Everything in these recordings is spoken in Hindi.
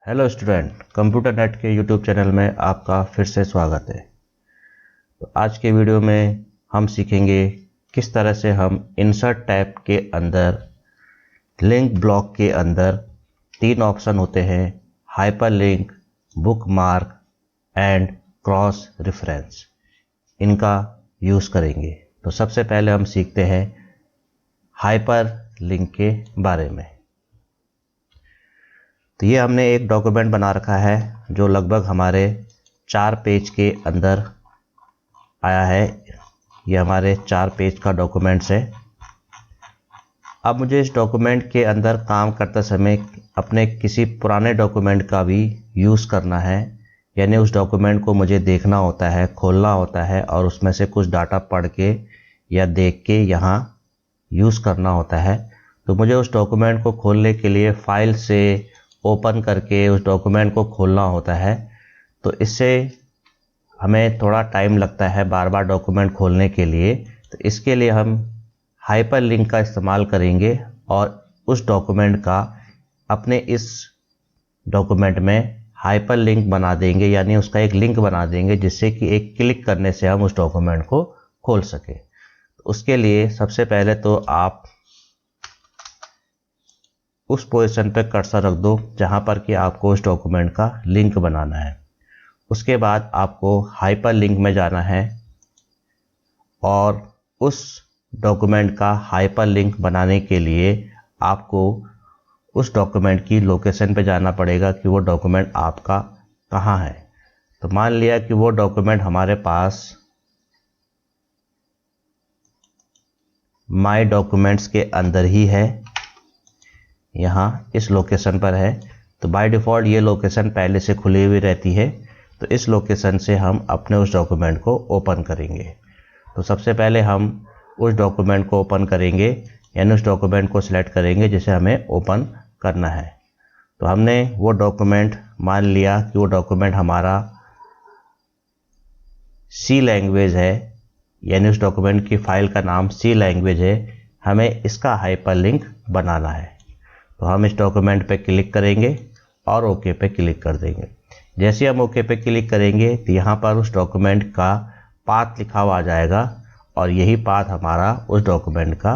हेलो स्टूडेंट, कंप्यूटर नेट के यूट्यूब चैनल में आपका फिर से स्वागत है। तो आज के वीडियो में हम सीखेंगे किस तरह से हम इंसर्ट टैब के अंदर लिंक ब्लॉक के अंदर तीन ऑप्शन होते हैं, hyperlink, bookmark and cross reference, इनका यूज़ करेंगे। तो सबसे पहले हम सीखते हैं हाइपरलिंक के बारे में। तो ये हमने एक डॉक्यूमेंट बना रखा है जो लगभग हमारे 4 पेज के अंदर आया है। ये हमारे 4 पेज का डॉक्यूमेंट्स है। अब मुझे इस डॉक्यूमेंट के अंदर काम करते समय अपने किसी पुराने डॉक्यूमेंट का भी यूज़ करना है, यानी उस डॉक्यूमेंट को मुझे देखना होता है, खोलना होता है और उसमें से कुछ डाटा पढ़ के या देख के यहाँ यूज़ करना होता है। तो मुझे उस डॉक्यूमेंट को खोलने के लिए फाइल से ओपन करके उस डॉक्यूमेंट को खोलना होता है। तो इससे हमें थोड़ा टाइम लगता है बार बार डॉक्यूमेंट खोलने के लिए। तो इसके लिए हम हाइपरलिंक का इस्तेमाल करेंगे और उस डॉक्यूमेंट का अपने इस डॉक्यूमेंट में हाइपरलिंक बना देंगे, यानी उसका एक लिंक बना देंगे जिससे कि एक क्लिक करने से हम उस डॉक्यूमेंट को खोल सके। तो उसके लिए सबसे पहले तो आप उस पोजीशन पे कर्सर रख दो जहाँ पर कि आपको उस डॉक्यूमेंट का लिंक बनाना है। उसके बाद आपको हाइपरलिंक में जाना है और उस डॉक्यूमेंट का हाइपरलिंक बनाने के लिए आपको उस डॉक्यूमेंट की लोकेशन पे जाना पड़ेगा कि वो डॉक्यूमेंट आपका कहाँ है। तो मान लिया कि वो डॉक्यूमेंट हमारे पास माय डॉक्यूमेंट्स के अंदर ही है, यहाँ इस लोकेशन पर है। तो बाय डिफ़ॉल्ट ये लोकेशन पहले से खुली हुई रहती है। तो इस लोकेशन से हम अपने उस डॉक्यूमेंट को ओपन करेंगे। तो सबसे पहले हम उस डॉक्यूमेंट को ओपन करेंगे, यानी उस डॉक्यूमेंट को सिलेक्ट करेंगे जिसे हमें ओपन करना है। तो हमने वो डॉक्यूमेंट मान लिया कि वो डॉक्यूमेंट हमारा सी लैंग्वेज है, यानी उस डॉक्यूमेंट की फ़ाइल का नाम सी लैंग्वेज है। हमें इसका हाइपरलिंक बनाना है। तो हम इस डॉक्यूमेंट पे क्लिक करेंगे और ओके पे क्लिक कर देंगे। जैसे हम ओके पे क्लिक करेंगे तो यहाँ पर उस डॉक्यूमेंट का पाथ लिखा हुआ आ जाएगा और यही पाथ हमारा उस डॉक्यूमेंट का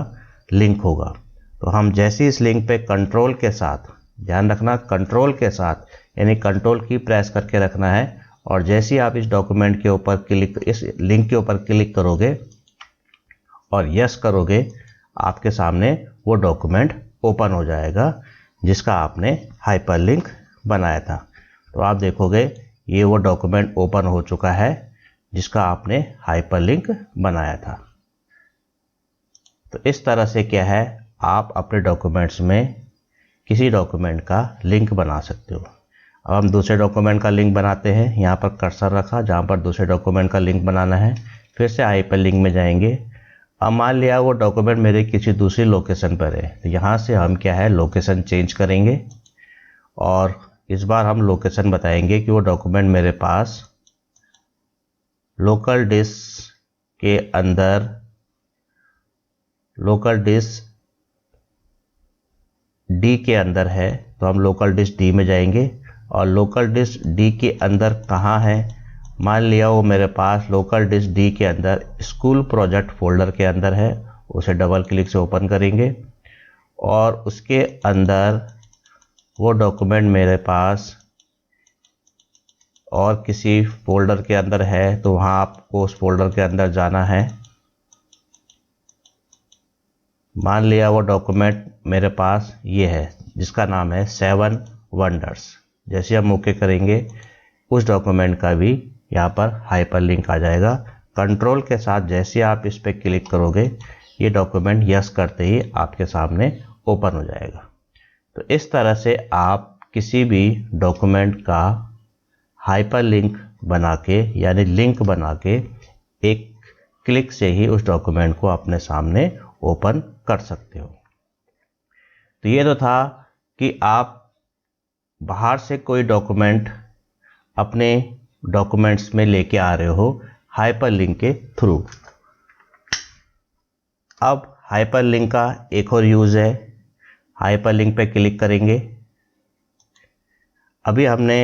लिंक होगा। तो हम जैसे इस लिंक पे कंट्रोल के साथ, ध्यान रखना कंट्रोल के साथ, यानी कंट्रोल की प्रेस करके रखना है, और जैसे ही आप इस डॉक्यूमेंट के ऊपर क्लिक, इस लिंक के ऊपर क्लिक करोगे और यस करोगे, आपके सामने वो डॉक्यूमेंट ओपन हो जाएगा जिसका आपने हाइपरलिंक बनाया था। तो आप देखोगे ये वो डॉक्यूमेंट ओपन हो चुका है जिसका आपने हाइपरलिंक बनाया था। तो इस तरह से क्या है, आप अपने डॉक्यूमेंट्स में किसी डॉक्यूमेंट का लिंक बना सकते हो। अब हम दूसरे डॉक्यूमेंट का लिंक बनाते हैं। यहाँ पर कर्सर रखा जहाँ पर दूसरे डॉक्यूमेंट का लिंक बनाना है, फिर से हाइपरलिंक में जाएंगे। अब मान लिया वो डॉक्यूमेंट मेरे किसी दूसरी लोकेशन पर है, तो यहाँ से हम क्या है लोकेशन चेंज करेंगे और इस बार हम लोकेशन बताएंगे कि वो डॉक्यूमेंट मेरे पास लोकल डिस्क के अंदर, लोकल डिस्क डी के अंदर है। तो हम लोकल डिस्क डी में जाएंगे और लोकल डिस्क डी के अंदर कहाँ है, मान लिया वो मेरे पास लोकल डिस्क डी के अंदर स्कूल प्रोजेक्ट फोल्डर के अंदर है। उसे डबल क्लिक से ओपन करेंगे और उसके अंदर वो डॉक्यूमेंट मेरे पास और किसी फोल्डर के अंदर है, तो वहाँ आपको उस फोल्डर के अंदर जाना है। मान लिया वो डॉक्यूमेंट मेरे पास ये है जिसका नाम है 7 वंडर्स। जैसे हम ओके करेंगे उस डॉक्यूमेंट का भी यहाँ पर हाइपरलिंक आ जाएगा। कंट्रोल के साथ जैसे आप इस पर क्लिक करोगे ये डॉक्यूमेंट यस करते ही आपके सामने ओपन हो जाएगा। तो इस तरह से आप किसी भी डॉक्यूमेंट का हाइपरलिंक बना के, यानी लिंक बना के, एक क्लिक से ही उस डॉक्यूमेंट को अपने सामने ओपन कर सकते हो। तो ये तो था कि आप बाहर से कोई डॉक्यूमेंट अपने डॉक्यूमेंट्स में लेके आ रहे हो हाइपरलिंक के थ्रू। अब हाइपरलिंक का एक और यूज़ है। हाइपरलिंक पे क्लिक करेंगे अभी हमने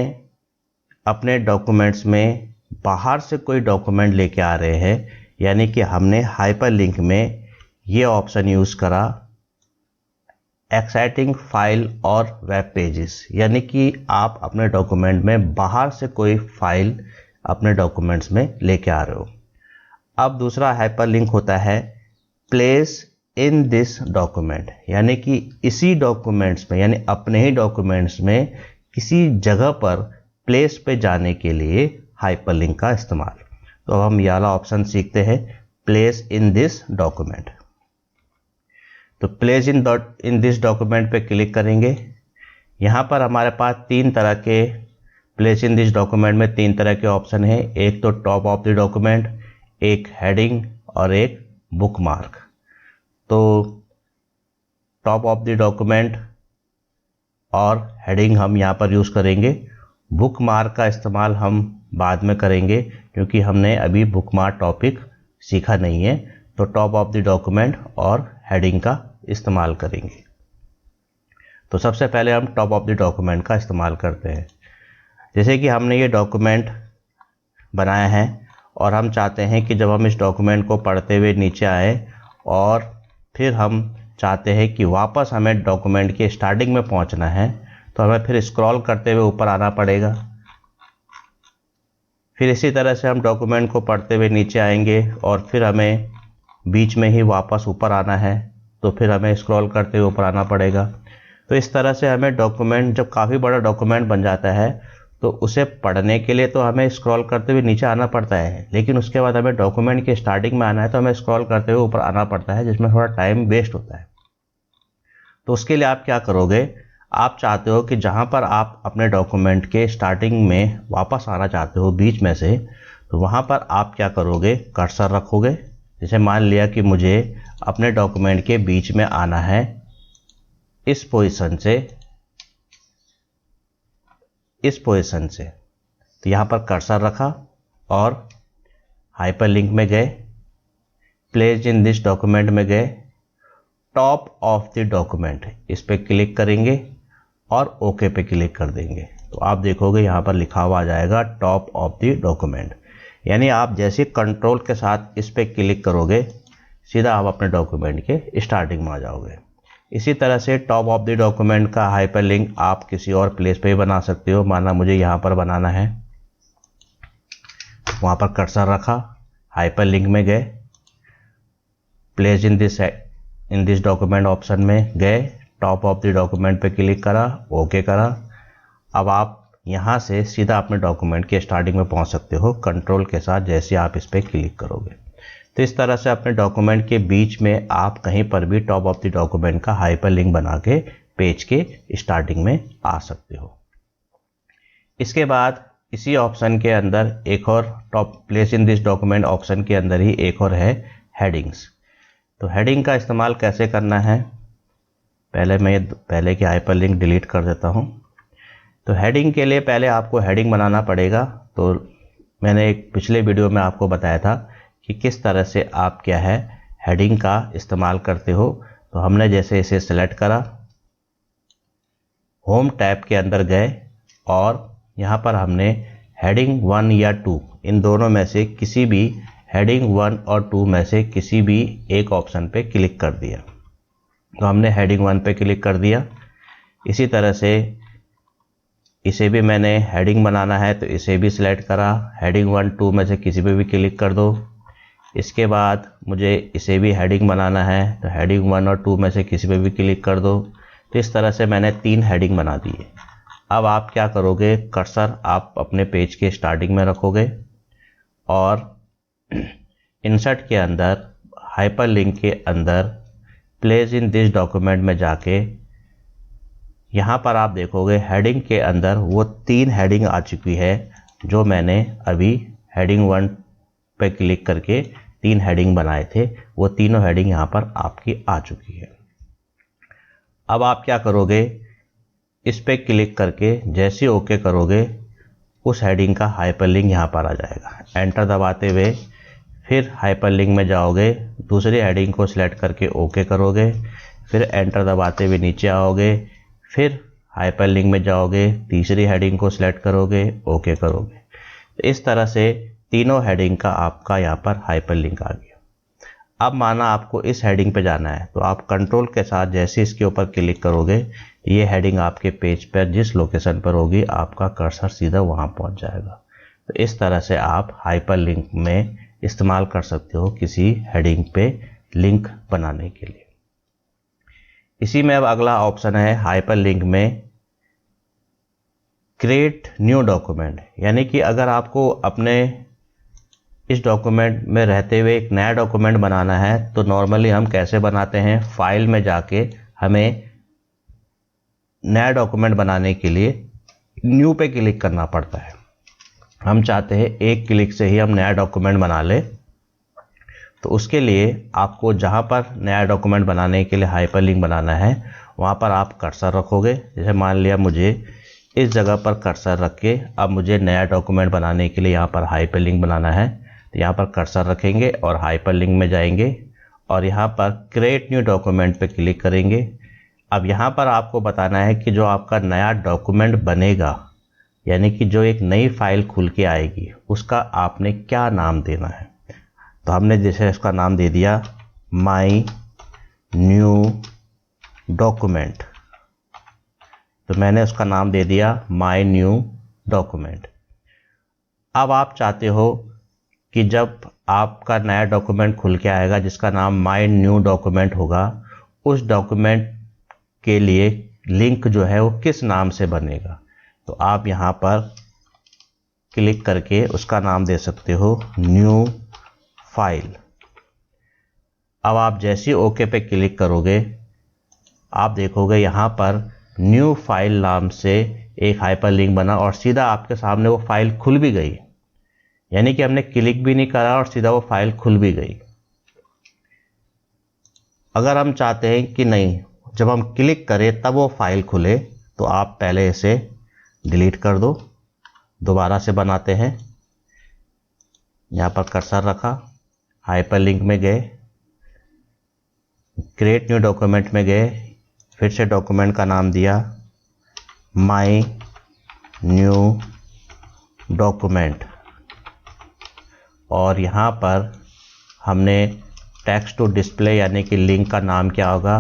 अपने डॉक्यूमेंट्स में बाहर से कोई डॉक्यूमेंट लेके आ रहे हैं, यानी कि हमने हाइपरलिंक में ये ऑप्शन यूज़ करा एक्साइटिंग फाइल और वेब पेजेस, यानी कि आप अपने डॉक्यूमेंट में बाहर से कोई फाइल अपने डॉक्यूमेंट्स में लेके आ रहे हो। अब दूसरा हाइपरलिंक होता है प्लेस इन दिस डॉक्यूमेंट, यानी कि इसी डॉक्यूमेंट्स में, यानी अपने ही डॉक्यूमेंट्स में किसी जगह पर प्लेस पे जाने के लिए हाइपरलिंक का इस्तेमाल। तो अब हम ये वाला ऑप्शन सीखते हैं, प्लेस इन दिस डॉक्यूमेंट। तो प्लेस इन दिस डॉक्यूमेंट पे क्लिक करेंगे। यहाँ पर हमारे पास तीन तरह के प्लेस इन दिस डॉक्यूमेंट में तीन तरह के ऑप्शन हैं। एक तो टॉप ऑफ द डॉक्यूमेंट, एक हेडिंग और एक बुकमार्क। तो टॉप ऑफ द डॉक्यूमेंट और हेडिंग हम यहाँ पर यूज़ करेंगे। बुकमार्क का इस्तेमाल हम बाद में करेंगे क्योंकि हमने अभी बुकमार्क टॉपिक सीखा नहीं है। तो टॉप ऑफ द डॉक्यूमेंट और हेडिंग का इस्तेमाल करेंगे। तो सबसे पहले हम टॉप ऑफ द डॉक्यूमेंट का इस्तेमाल करते हैं। जैसे कि हमने ये डॉक्यूमेंट बनाया है और हम चाहते हैं कि जब हम इस डॉक्यूमेंट को पढ़ते हुए नीचे आए और फिर हम चाहते हैं कि वापस हमें डॉक्यूमेंट के स्टार्टिंग में पहुंचना है, तो हमें फिर स्क्रॉल करते हुए ऊपर आना पड़ेगा। फिर इसी तरह से हम डॉक्यूमेंट को पढ़ते हुए नीचे आएंगे और फिर हमें बीच में ही वापस ऊपर आना है, तो फिर हमें स्क्रॉल करते हुए ऊपर आना पड़ेगा। तो इस तरह से हमें डॉक्यूमेंट, जब काफ़ी बड़ा डॉक्यूमेंट बन जाता है तो उसे पढ़ने के लिए तो हमें स्क्रॉल करते हुए नीचे आना पड़ता है, लेकिन उसके बाद हमें डॉक्यूमेंट के स्टार्टिंग में आना है तो हमें स्क्रॉल करते हुए ऊपर आना पड़ता है, जिसमें थोड़ा टाइम वेस्ट होता है। तो उसके लिए आप क्या करोगे, आप चाहते हो कि जहाँ पर आप अपने डॉक्यूमेंट के स्टार्टिंग में वापस आना चाहते हो बीच में से, तो वहाँ पर आप क्या करोगे, कर्सर रखोगे। जैसे मान लिया कि मुझे अपने डॉक्यूमेंट के बीच में आना है इस पोजीशन से, तो यहाँ पर कर्सर रखा और हाइपरलिंक में गए, प्लेस इन दिस डॉक्यूमेंट में गए, टॉप ऑफ द डॉक्यूमेंट इस पे क्लिक करेंगे और ओके पे क्लिक कर देंगे। तो आप देखोगे यहाँ पर लिखा हुआ आ जाएगा टॉप ऑफ द डॉक्यूमेंट, यानी आप जैसे कंट्रोल के साथ इस पे क्लिक करोगे सीधा आप अपने डॉक्यूमेंट के स्टार्टिंग में आ जाओगे। इसी तरह से टॉप ऑफ द डॉक्यूमेंट का हाइपरलिंक आप किसी और प्लेस पे भी बना सकते हो। माना मुझे यहाँ पर बनाना है, वहाँ पर कर्सर रखा, हाइपरलिंक में गए, place in this document option में गए, टॉप ऑफ द डॉक्यूमेंट पे क्लिक करा, ओके करा। अब आप यहाँ से सीधा अपने डॉक्यूमेंट के स्टार्टिंग में पहुँच सकते हो कंट्रोल के साथ, जैसे आप इस पर क्लिक करोगे। तो इस तरह से अपने डॉक्यूमेंट के बीच में आप कहीं पर भी टॉप ऑफ द डॉक्यूमेंट का हाइपरलिंक बना के पेज के स्टार्टिंग में आ सकते हो। इसके बाद इसी ऑप्शन के अंदर एक और top place in this document option के अंदर ही एक और है हेडिंग्स। तो हेडिंग का इस्तेमाल कैसे करना है, पहले की हाइपरलिंक डिलीट कर देता हूँ। तो हेडिंग के लिए पहले आपको हेडिंग बनाना पड़ेगा। तो मैंने एक पिछले वीडियो में आपको बताया था कि किस तरह से आप क्या है हेडिंग का इस्तेमाल करते हो। तो हमने जैसे इसे सेलेक्ट करा, होम टैब के अंदर गए और यहाँ पर हमने हेडिंग 1 या 2 इन दोनों में से किसी भी हेडिंग 1 और 2 में से किसी भी एक ऑप्शन पे क्लिक कर दिया। तो हमने हेडिंग 1 पे क्लिक कर दिया। इसी तरह से इसे भी मैंने हेडिंग बनाना है तो इसे भी सिलेक्ट करा, हेडिंग 1 2 में से किसी पे भी क्लिक कर दो। इसके बाद मुझे इसे भी हेडिंग बनाना है तो हेडिंग 1 और 2 में से किसी पे भी क्लिक कर दो। तो इस तरह से मैंने 3 हेडिंग बना दिए। अब आप क्या करोगे, कर्सर आप अपने पेज के स्टार्टिंग में रखोगे और इंसर्ट के अंदर हाइपरलिंक के अंदर प्लेस इन दिस डॉक्यूमेंट में जाके यहाँ पर आप देखोगे हेडिंग के अंदर वो 3 हेडिंग आ चुकी है जो मैंने अभी हेडिंग 1 पे क्लिक करके 3 हेडिंग बनाए थे, वो तीनों हेडिंग यहाँ पर आपकी आ चुकी है। अब आप क्या करोगे, इस पे क्लिक करके जैसे ओके करोगे उस हेडिंग का हाइपरलिंक यहाँ पर आ जाएगा। एंटर दबाते हुए फिर हाइपरलिंक में जाओगे, दूसरी हेडिंग को सिलेक्ट करके ओके करोगे, फिर एंटर दबाते हुए नीचे आओगे, फिर हाइपरलिंक में जाओगे, तीसरी हेडिंग को सिलेक्ट करोगे, ओके करोगे। तो इस तरह से तीनों हेडिंग का आपका यहाँ पर हाइपरलिंक आ गया। अब माना आपको इस हेडिंग पे जाना है, तो आप कंट्रोल के साथ जैसे इसके ऊपर क्लिक करोगे, ये हेडिंग आपके पेज पर जिस लोकेशन पर होगी आपका कर्सर सीधा वहाँ पहुँच जाएगा। तो इस तरह से आप हाइपरलिंक में इस्तेमाल कर सकते हो किसी हेडिंग पे लिंक बनाने के लिए। इसी में अब अगला ऑप्शन है हाइपरलिंक में क्रिएट न्यू डॉक्यूमेंट, यानी कि अगर आपको अपने इस डॉक्यूमेंट में रहते हुए एक नया डॉक्यूमेंट बनाना है, तो नॉर्मली हम कैसे बनाते हैं, फाइल में जाके हमें नया डॉक्यूमेंट बनाने के लिए न्यू पे क्लिक करना पड़ता है। हम चाहते हैं एक क्लिक से ही हम नया डॉक्यूमेंट बना ले, तो उसके लिए आपको जहाँ पर नया डॉक्यूमेंट बनाने के लिए हाइपरलिंक बनाना है वहाँ पर आप कर्सर रखोगे। जैसे मान लिया मुझे इस जगह पर कर्सर रख के अब मुझे नया डॉक्यूमेंट बनाने के लिए यहाँ पर हाइपरलिंक बनाना है, तो यहाँ पर कर्सर रखेंगे और हाइपरलिंक में जाएंगे और यहाँ पर क्रिएट न्यू डॉक्यूमेंट पे क्लिक करेंगे। अब यहाँ पर आपको बताना है कि जो आपका नया डॉक्यूमेंट बनेगा, यानी कि जो एक नई फाइल खुल के आएगी, उसका आपने क्या नाम देना है। तो हमने जैसे इसका नाम दे दिया माई न्यू डॉक्यूमेंट, तो मैंने उसका नाम दे दिया माई न्यू डॉक्यूमेंट। अब आप चाहते हो कि जब आपका नया डॉक्यूमेंट खुल के आएगा जिसका नाम माई न्यू डॉक्यूमेंट होगा, उस डॉक्यूमेंट के लिए लिंक जो है वो किस नाम से बनेगा। तो आप यहाँ पर क्लिक करके उसका नाम दे सकते हो न्यू फाइल। अब आप जैसे ओके पे क्लिक करोगे, आप देखोगे यहाँ पर न्यू फाइल नाम से एक हाइपरलिंक बना और सीधा आपके सामने वो फाइल खुल भी गई, यानी कि हमने क्लिक भी नहीं करा और सीधा वो फाइल खुल भी गई। अगर हम चाहते हैं कि नहीं, जब हम क्लिक करें तब वो फाइल खुले, तो आप पहले इसे डिलीट कर दो, दोबारा से बनाते हैं। यहाँ पर कर्सर रखा, हाइपरलिंक में गए, क्रिएट न्यू डॉक्यूमेंट में गए, फिर से डॉक्यूमेंट का नाम दिया माई न्यू डॉक्यूमेंट और यहाँ पर हमने टेक्स्ट टू डिस्प्ले यानी कि लिंक का नाम क्या होगा,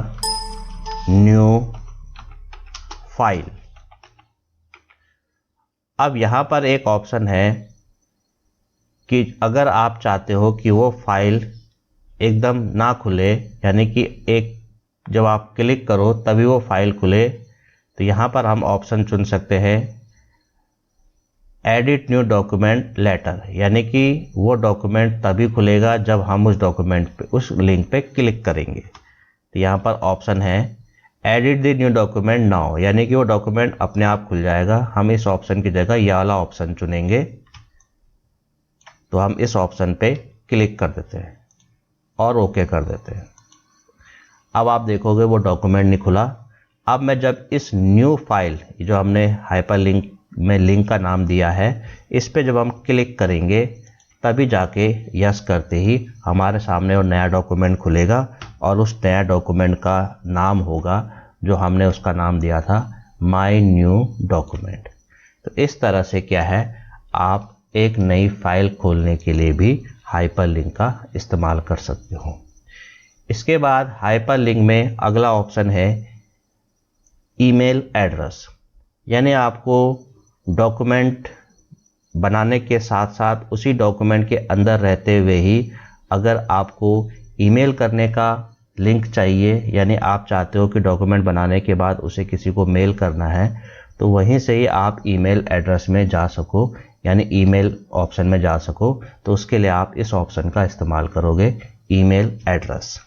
न्यू फाइल। अब यहाँ पर एक ऑप्शन है कि अगर आप चाहते हो कि वो फाइल एकदम ना खुले, यानी कि एक जब आप क्लिक करो तभी वो फाइल खुले, तो यहाँ पर हम ऑप्शन चुन सकते हैं एडिट न्यू डॉक्यूमेंट लेटर, यानी कि वो डॉक्यूमेंट तभी खुलेगा जब हम उस डॉक्यूमेंट पे उस लिंक पे क्लिक करेंगे। तो यहाँ पर ऑप्शन है edit the new document now, यानी कि वो डॉक्यूमेंट अपने आप खुल जाएगा। हम इस ऑप्शन की जगह ये वाला ऑप्शन चुनेंगे, तो हम इस ऑप्शन पे क्लिक कर देते हैं और ओके कर देते हैं। अब आप देखोगे वो डॉक्यूमेंट नहीं खुला। अब मैं जब इस न्यू फाइल जो हमने हाइपरलिंक में लिंक का नाम दिया है, इस पे जब हम क्लिक करेंगे तभी जाके यस करते ही हमारे सामने वो नया डॉक्यूमेंट खुलेगा और उस नया डॉक्यूमेंट का नाम होगा जो हमने उसका नाम दिया था माई न्यू डॉक्यूमेंट। तो इस तरह से क्या है, आप एक नई फाइल खोलने के लिए भी हाइपरलिंक का इस्तेमाल कर सकते हो। इसके बाद हाइपरलिंक में अगला ऑप्शन है ईमेल एड्रेस, यानी आपको डॉक्यूमेंट बनाने के साथ साथ उसी डॉक्यूमेंट के अंदर रहते हुए ही अगर आपको ईमेल करने का लिंक चाहिए, यानी आप चाहते हो कि डॉक्यूमेंट बनाने के बाद उसे किसी को मेल करना है, तो वहीं से ही आप ईमेल एड्रेस में जा सको, यानी ईमेल ऑप्शन में जा सको, तो उसके लिए आप इस ऑप्शन का इस्तेमाल करोगे ईमेल एड्रेस।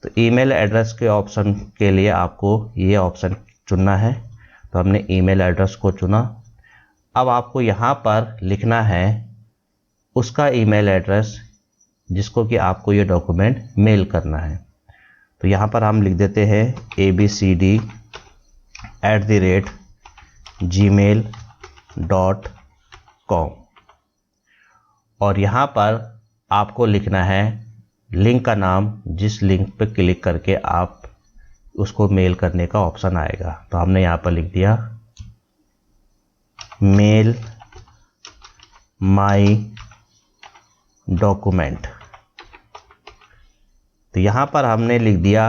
तो ईमेल एड्रेस के ऑप्शन के लिए आपको ये ऑप्शन चुनना है, तो हमने ईमेल एड्रेस को चुना। अब आपको यहाँ पर लिखना है उसका ईमेल एड्रेस जिसको कि आपको ये डॉक्यूमेंट मेल करना है। तो यहाँ पर हम लिख देते हैं abcd@gmail.com और यहाँ पर आपको लिखना है लिंक का नाम, जिस लिंक पर क्लिक करके आप उसको मेल करने का ऑप्शन आएगा। तो हमने यहाँ पर लिख दिया मेल माई डॉक्यूमेंट। तो यहाँ पर हमने लिख दिया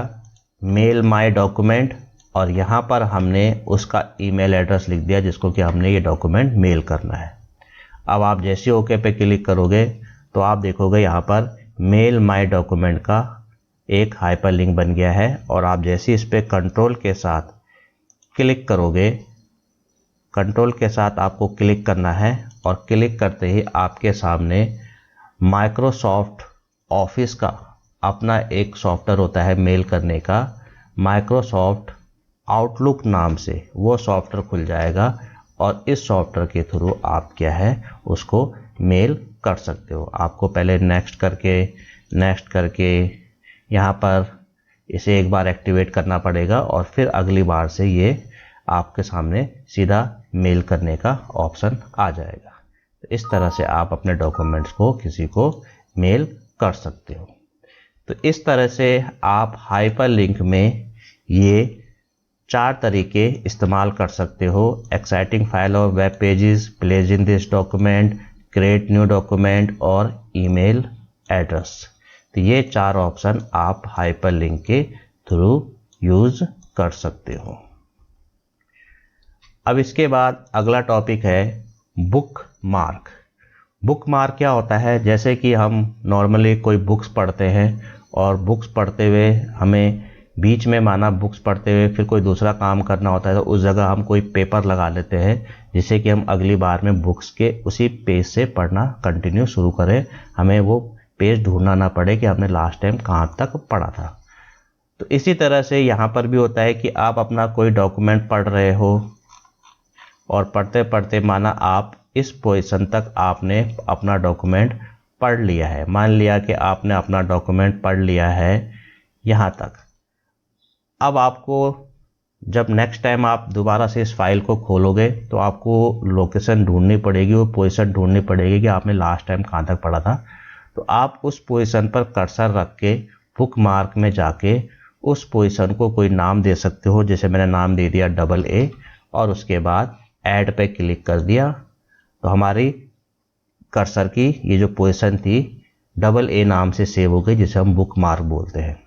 मेल माई डॉक्यूमेंट और यहाँ पर हमने उसका ईमेल एड्रेस लिख दिया जिसको कि हमने ये डॉक्यूमेंट मेल करना है। अब आप जैसे ओके पे क्लिक करोगे तो आप देखोगे यहाँ पर मेल माई डॉक्यूमेंट का एक हाइपरलिंक बन गया है और आप जैसे इस पर कंट्रोल के साथ क्लिक करोगे, कंट्रोल के साथ आपको क्लिक करना है और क्लिक करते ही आपके सामने माइक्रोसॉफ्ट ऑफिस का अपना एक सॉफ्टवेयर होता है मेल करने का, माइक्रोसॉफ्ट आउटलुक नाम से वो सॉफ्टवेयर खुल जाएगा और इस सॉफ्टवेयर के थ्रू आप क्या है उसको मेल कर सकते हो। आपको पहले नेक्स्ट करके यहाँ पर इसे एक बार एक्टिवेट करना पड़ेगा और फिर अगली बार से ये आपके सामने सीधा मेल करने का ऑप्शन आ जाएगा। तो इस तरह से आप अपने डॉक्यूमेंट्स को किसी को मेल कर सकते हो। तो इस तरह से आप हाइपरलिंक में ये 4 तरीके इस्तेमाल कर सकते हो। एक्साइटिंग फाइल और web pages, place in this document, create new document और ईमेल एड्रेस। तो ये 4 ऑप्शन आप हाइपरलिंक के थ्रू यूज कर सकते हो। अब इसके बाद अगला टॉपिक है बुक मार्क। बुक मार्क क्या होता है? जैसे कि हम नॉर्मली कोई बुक्स पढ़ते हैं और बुक्स पढ़ते हुए हमें बीच में माना बुक्स पढ़ते हुए फिर कोई दूसरा काम करना होता है तो उस जगह हम कोई पेपर लगा लेते हैं जिससे कि हम अगली बार में बुक्स के उसी पेज से पढ़ना कंटिन्यू शुरू करें, हमें वो पेज ढूंढना ना पड़े कि आपने लास्ट टाइम कहाँ तक पढ़ा था। तो इसी तरह से यहाँ पर भी होता है कि आप अपना कोई डॉक्यूमेंट पढ़ रहे हो और पढ़ते पढ़ते माना आप इस पोजीशन तक आपने अपना डॉक्यूमेंट पढ़ लिया है। मान लिया कि आपने अपना डॉक्यूमेंट पढ़ लिया है यहाँ तक। अब आपको जब नेक्स्ट टाइम आप दोबारा से इस फाइल को खोलोगे तो आपको लोकेशन ढूंढनी पड़ेगी, वो पोजीशन ढूंढनी पड़ेगी कि आपने लास्ट टाइम कहाँ तक पढ़ा था। तो आप उस पोजीशन पर कर्सर रख के बुक मार्क में जाके उस पोजीशन को कोई नाम दे सकते हो। जैसे मैंने नाम दे दिया AA और उसके बाद ऐड पे क्लिक कर दिया तो हमारी कर्सर की ये जो पोजीशन थी AA नाम से सेव हो गई, जिसे हम बुक मार्क बोलते हैं।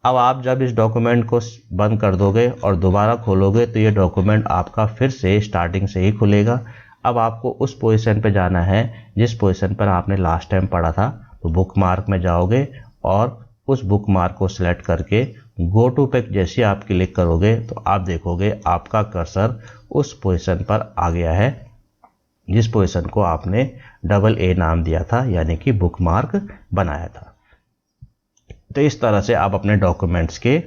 अब आप जब इस डॉक्यूमेंट को बंद कर दोगे और दोबारा खोलोगे तो ये डॉक्यूमेंट आपका फिर से स्टार्टिंग से ही खुलेगा। अब आपको उस पोजीशन पे जाना है जिस पोजीशन पर आपने लास्ट टाइम पढ़ा था। तो बुक मार्क में जाओगे और उस बुक मार्क को सिलेक्ट करके गो टू पे जैसे आप क्लिक करोगे तो आप देखोगे आपका कर्सर उस पोजीशन पर आ गया है जिस पोजीशन को आपने AA नाम दिया था, यानी कि बुक मार्क बनाया था। तो इस तरह से आप अपने डॉक्यूमेंट्स के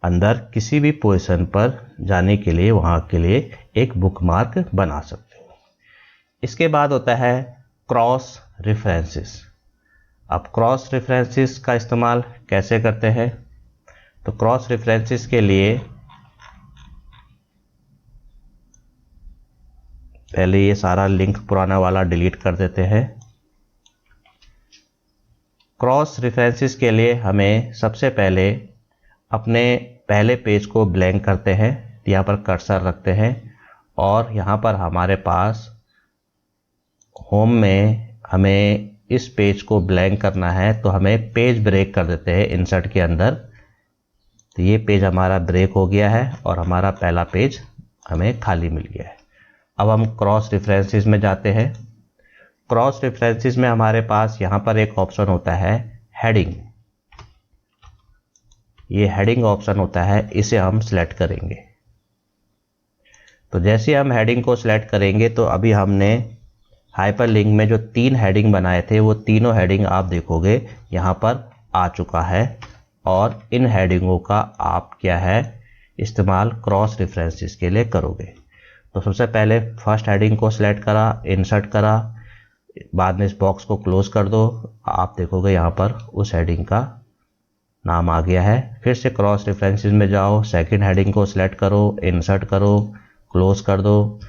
अंदर किसी भी पोजीशन पर जाने के लिए वहाँ के लिए एक बुक मार्क बना सकते हो। इसके बाद होता है क्रॉस रेफरेंसेस। अब क्रॉस रेफरेंसेस का इस्तेमाल कैसे करते हैं? तो क्रॉस रेफरेंसेस के लिए पहले ये सारा लिंक पुराना वाला डिलीट कर देते हैं। क्रॉस रेफरेंसेस के लिए हमें सबसे पहले अपने पहले पेज को ब्लैंक करते हैं, यहाँ पर कर्सर रखते हैं और यहाँ पर हमारे पास होम में हमें इस पेज को ब्लैंक करना है तो हमें पेज ब्रेक कर देते हैं इंसर्ट के अंदर। तो ये पेज हमारा ब्रेक हो गया है और हमारा पहला पेज हमें खाली मिल गया है। अब हम क्रॉस रेफरेंसेस में जाते हैं। क्रॉस रेफरेंसेस में हमारे पास यहाँ पर एक ऑप्शन होता है हेडिंग। ये हेडिंग ऑप्शन होता है, इसे हम सिलेक्ट करेंगे। तो जैसे हम हेडिंग को सिलेक्ट करेंगे तो अभी हमने हाइपरलिंक में जो 3 हेडिंग बनाए थे वो तीनों हेडिंग आप देखोगे यहाँ पर आ चुका है और इन हेडिंगों का आप क्या है इस्तेमाल क्रॉस रेफरेंसेस के लिए करोगे। तो सबसे पहले फर्स्ट हेडिंग को सिलेक्ट करा, इंसर्ट करा, बाद में इस बॉक्स को क्लोज कर दो। आप देखोगे यहाँ पर उस हेडिंग का नाम आ गया है। फिर से क्रॉस रेफरेंसेस में जाओ, सेकंड हेडिंग को सिलेक्ट करो, इंसर्ट करो, क्लोज कर दो,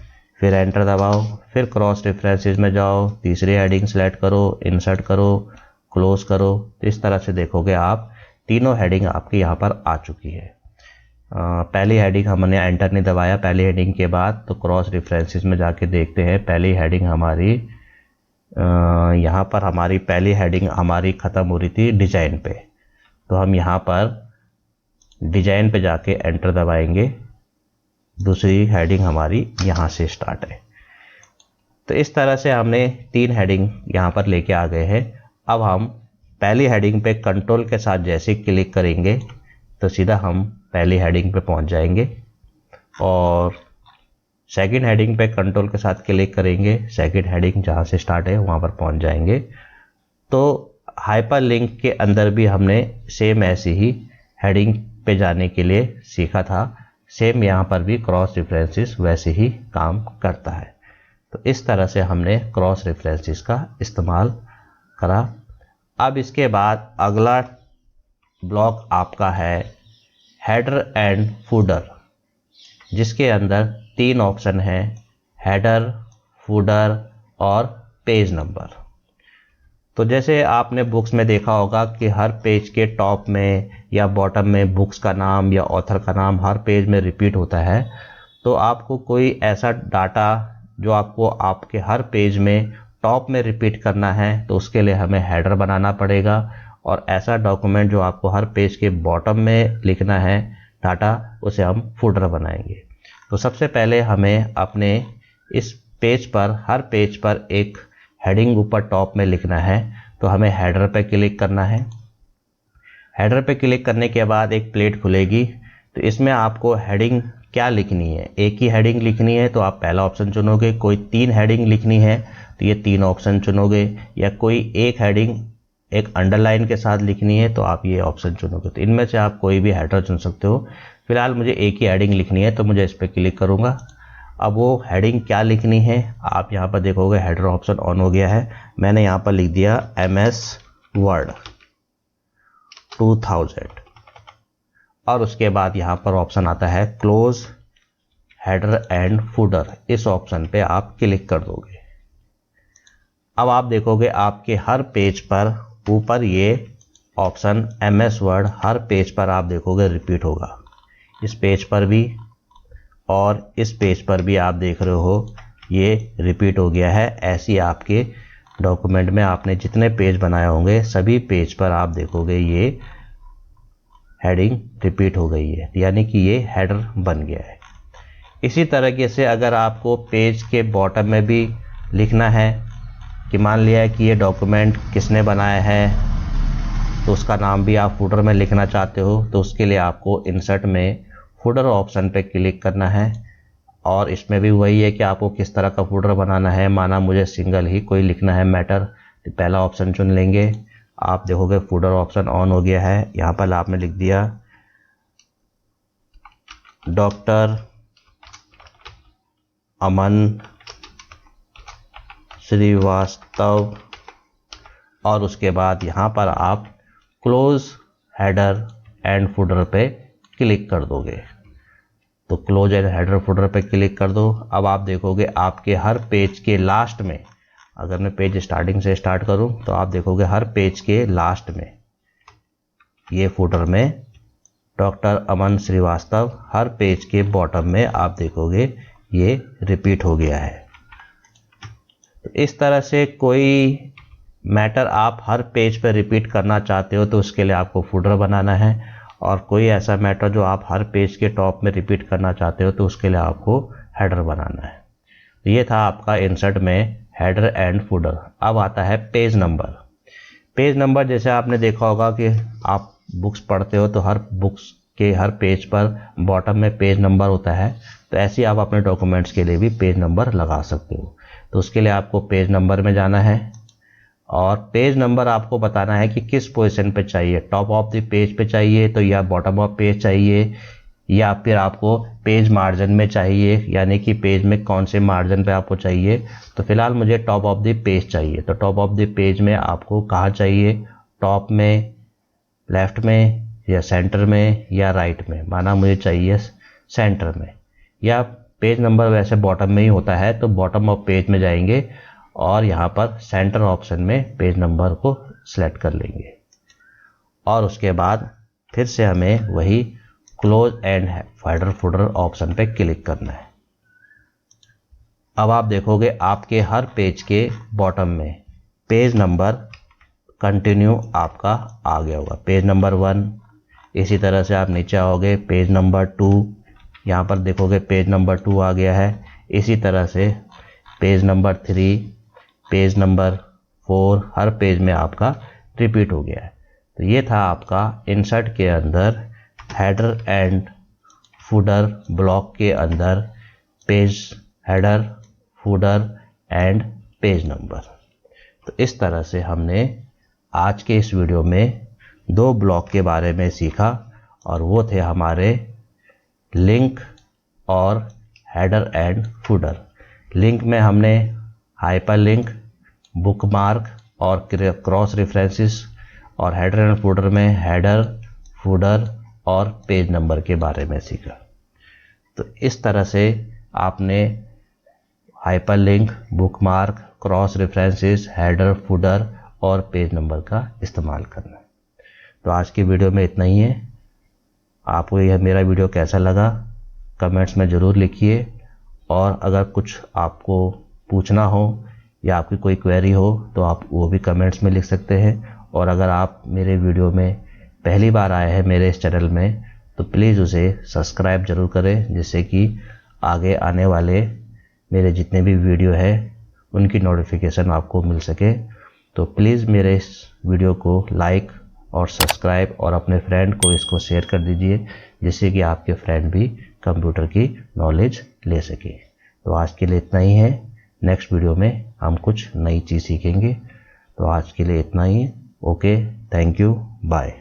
फिर एंटर दबाओ। फिर क्रॉस रेफरेंसेस में जाओ, तीसरी हेडिंग सिलेक्ट करो, इंसर्ट करो, क्लोज करो। तो इस तरह से देखोगे आप तीनों हेडिंग आपकी यहाँ पर आ चुकी है। पहली हेडिंग हमने एंटर नहीं दबाया पहली हेडिंग के बाद, तो क्रॉस रेफरेंसेस में जाके देखते हैं पहली हेडिंग हमारी यहाँ पर हमारी पहली हेडिंग हमारी ख़त्म हो रही थी डिजाइन पे, तो हम यहाँ पर डिजाइन पे जाके एंटर दबाएंगे। दूसरी हेडिंग हमारी यहाँ से स्टार्ट है। तो इस तरह से हमने 3 हेडिंग यहाँ पर लेके आ गए हैं। अब हम पहली हेडिंग पे कंट्रोल के साथ जैसे क्लिक करेंगे तो सीधा हम पहली हेडिंग पे पहुँच जाएंगे, और सेकंड हेडिंग पे कंट्रोल के साथ क्लिक करेंगे, सेकंड हेडिंग जहाँ से स्टार्ट है वहाँ पर पहुँच जाएंगे। तो हाइपरलिंक के अंदर भी हमने सेम ऐसी ही हेडिंग पे जाने के लिए सीखा था, सेम यहाँ पर भी क्रॉस रेफरेंसेस वैसे ही काम करता है। तो इस तरह से हमने क्रॉस रेफरेंसेस का इस्तेमाल करा। अब इसके बाद अगला ब्लॉक आपका है हेडर एंड फूडर, जिसके अंदर 3 ऑप्शन हैं, हेडर, फूडर और पेज नंबर। तो जैसे आपने बुक्स में देखा होगा कि हर पेज के टॉप में या बॉटम में बुक्स का नाम या ऑथर का नाम हर पेज में रिपीट होता है। तो आपको कोई ऐसा डाटा जो आपको आपके हर पेज में टॉप में रिपीट करना है तो उसके लिए हमें हेडर बनाना पड़ेगा, और ऐसा डॉक्यूमेंट जो आपको हर पेज के बॉटम में लिखना है डाटा, उसे हम फूडर बनाएंगे। तो सबसे पहले हमें अपने इस पेज पर हर पेज पर एक हेडिंग ऊपर टॉप में लिखना है, तो हमें हेडर पे क्लिक करना है। हेडर पे क्लिक करने के बाद एक प्लेट खुलेगी, तो इसमें आपको हेडिंग क्या लिखनी है। एक ही हेडिंग लिखनी है तो आप पहला ऑप्शन चुनोगे, कोई 3 हेडिंग लिखनी है तो ये 3 ऑप्शन चुनोगे, या कोई एक हेडिंग एक अंडरलाइन के साथ लिखनी है तो आप ये ऑप्शन चुनोगे। तो इनमें से आप कोई भी हेडर चुन सकते हो। फिलहाल मुझे एक ही हेडिंग लिखनी है तो मुझे इस पर क्लिक करूँगा। अब वो हेडिंग क्या लिखनी है आप यहाँ पर देखोगे हेडर ऑप्शन ऑन हो गया है। मैंने यहाँ पर लिख दिया MS वर्ड 2000, और उसके बाद यहाँ पर ऑप्शन आता है क्लोज हेडर एंड फूडर। इस ऑप्शन पे आप क्लिक कर दोगे। अब आप देखोगे आपके हर पेज पर ऊपर ये ऑप्शन MS वर्ड हर पेज पर आप देखोगे रिपीट होगा। इस पेज पर भी और इस पेज पर भी आप देख रहे हो ये रिपीट हो गया है। ऐसी आपके डॉक्यूमेंट में आपने जितने पेज बनाए होंगे सभी पेज पर आप देखोगे ये हेडिंग रिपीट हो गई है, यानी कि ये हेडर बन गया है। इसी तरीके से अगर आपको पेज के बॉटम में भी लिखना है कि मान लिया है कि ये डॉक्यूमेंट किसने बनाया है तो उसका नाम भी आप फूडर में लिखना चाहते हो, तो उसके लिए आपको इंसर्ट में फूडर ऑप्शन पे क्लिक करना है। और इसमें भी वही है कि आपको किस तरह का फूडर बनाना है। माना मुझे सिंगल ही कोई लिखना है मैटर, तो पहला ऑप्शन चुन लेंगे। आप देखोगे फूडर ऑप्शन ऑन हो गया है। यहाँ पर आपने लिख दिया डॉक्टर अमन श्रीवास्तव, और उसके बाद यहाँ पर आप क्लोज हेडर एंड फूडर पे क्लिक कर दोगे। तो क्लोज एंड हेडर फूडर पे क्लिक कर दो। अब आप देखोगे आपके हर पेज के लास्ट में, अगर मैं पेज स्टार्टिंग से स्टार्ट करूं तो आप देखोगे हर पेज के लास्ट में ये फूडर में डॉक्टर अमन श्रीवास्तव, हर पेज के बॉटम में आप देखोगे ये रिपीट हो गया है। तो इस तरह से कोई मैटर आप हर पेज पर रिपीट करना चाहते हो तो उसके लिए आपको फूडर बनाना है, और कोई ऐसा मैटर जो आप हर पेज के टॉप में रिपीट करना चाहते हो तो उसके लिए आपको हेडर बनाना है। तो ये था आपका इंसर्ट में हेडर एंड फूडर। अब आता है पेज नंबर। पेज नंबर जैसे आपने देखा होगा कि आप बुक्स पढ़ते हो तो हर बुक्स के हर पेज पर बॉटम में पेज नंबर होता है, तो ऐसे ही आप अपने डॉक्यूमेंट्स के लिए भी पेज नंबर लगा सकते हो। तो उसके लिए आपको पेज नंबर में जाना है, और पेज नंबर आपको बताना है कि किस पोजीशन पे चाहिए, टॉप ऑफ द पेज पे चाहिए तो या बॉटम ऑफ पेज चाहिए, या फिर आपको पेज मार्जिन में चाहिए, यानी कि पेज में कौन से मार्जिन पे आपको चाहिए। तो फिलहाल मुझे टॉप ऑफ द पेज चाहिए, तो टॉप ऑफ द पेज में आपको कहाँ चाहिए, टॉप में, लेफ्ट में, या सेंटर में, या राइट में। माना मुझे चाहिए सेंटर में, या पेज नंबर वैसे बॉटम में ही होता है तो बॉटम ऑफ पेज में जाएंगे और यहाँ पर सेंटर ऑप्शन में पेज नंबर को सिलेक्ट कर लेंगे, और उसके बाद फिर से हमें वही close and header footer option पे क्लिक करना है। अब आप देखोगे आपके हर पेज के बॉटम में पेज नंबर कंटिन्यू आपका आ गया होगा, पेज नंबर 1। इसी तरह से आप नीचे आओगे पेज नंबर 2, यहाँ पर देखोगे पेज नंबर 2 आ गया है। इसी तरह से पेज नंबर 3, पेज नंबर 4, हर पेज में आपका रिपीट हो गया है। तो ये था आपका इंसर्ट के अंदर हेडर एंड फुटर ब्लॉक के अंदर page header, footer and page number. तो इस तरह से हमने आज के इस वीडियो में 2 ब्लॉक के बारे में सीखा, और वो थे हमारे लिंक और हेडर एंड फुटर। लिंक में हमने हाइपरलिंक, बुकमार्क और क्रॉस रेफरेंसेस, और हेडर एंड फुटर में हेडर, फुटर और पेज नंबर के बारे में सीखा। तो इस तरह से आपने hyperlink, bookmark, cross references, header, footer और पेज नंबर का इस्तेमाल करना है। तो आज की वीडियो में इतना ही है। आपको यह मेरा वीडियो कैसा लगा कमेंट्स में ज़रूर लिखिए, और अगर कुछ आपको पूछना हो या आपकी कोई क्वेरी हो तो आप वो भी कमेंट्स में लिख सकते हैं। और अगर आप मेरे वीडियो में पहली बार आए हैं मेरे इस चैनल में, तो प्लीज़ उसे सब्सक्राइब ज़रूर करें, जिससे कि आगे आने वाले मेरे जितने भी वीडियो है उनकी नोटिफिकेशन आपको मिल सके। तो प्लीज़ मेरे इस वीडियो को लाइक और सब्सक्राइब और अपने फ्रेंड को इसको शेयर कर दीजिए, जिससे कि आपके फ्रेंड भी कंप्यूटर की नॉलेज ले सके। तो आज के लिए इतना ही है। नेक्स्ट वीडियो में हम कुछ नई चीज़ सीखेंगे। तो आज के लिए इतना ही। Okay, thank you, bye.